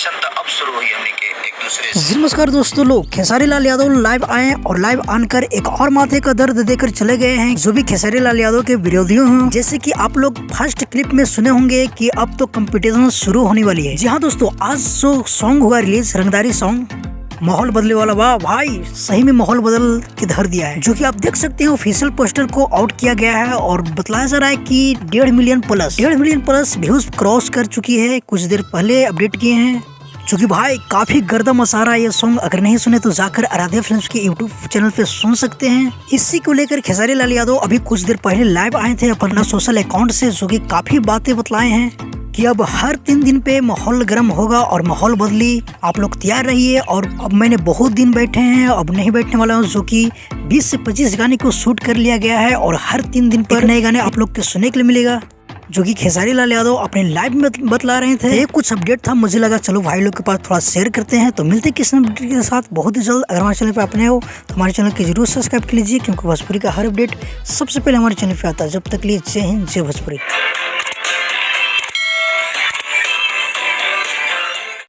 Competition तो अब शुरू हुई हमने के एक दूसरे से। नमस्कार दोस्तों, लोग खेसारी लाल यादव लाइव आए और लाइव आकर एक और माथे का दर्द देकर चले गए हैं जो भी खेसारी लाल यादव के विरोधियों हैं। जैसे कि आप लोग फर्स्ट क्लिप में सुने होंगे कि अब तो कंपटीशन शुरू होने वाली है। जी हाँ दोस्तों, आज जो सॉन्ग हुआ रिलीज रंगदारी सॉन्ग, माहौल बदले वाला, वाह भाई सही में माहौल बदल के धर दिया है। जो कि आप देख सकते हैं ऑफिशियल पोस्टर को आउट किया गया है और बतलाया जा रहा है कि 1.5 मिलियन प्लस व्यूज क्रॉस कर चुकी है। कुछ देर पहले अपडेट किए हैं, जो कि भाई काफी गर्दा मचा रहा है ये सॉन्ग। अगर नहीं सुने तो जाकर आराध्या फिल्म्स के यूट्यूब चैनल पे सुन सकते हैं। इसी को लेकर खेसारी लाल यादव अभी कुछ देर पहले लाइव आए थे अपना सोशल अकाउंट से, जो कि काफी बातें बतलाए हैं कि अब हर 3 दिन पे माहौल गर्म होगा और माहौल बदली, आप लोग तैयार रहिए। और अब मैंने बहुत दिन बैठे हैं, अब नहीं बैठने वाला हूँ, जो कि 20 से 25 गाने को शूट कर लिया गया है और हर 3 दिन पर नए गाने आप लोग के सुनने के लिए मिलेगा, जो कि खेसारी लाल यादव अपने लाइव में बतला रहे थे। ये कुछ अपडेट था, मुझे लगा चलो भाई लोग के पास थोड़ा शेयर करते हैं। तो मिलते किसी अपडेट के साथ बहुत ही जल्द। अगर हमारे चैनल पे अपने हो तो हमारे चैनल को जरूर सब्सक्राइब कर लीजिए, क्योंकि भोजपुरी का हर अपडेट सबसे पहले हमारे चैनल पे आता है। जब तक लिए जय हिंद, जय भोजपुरी।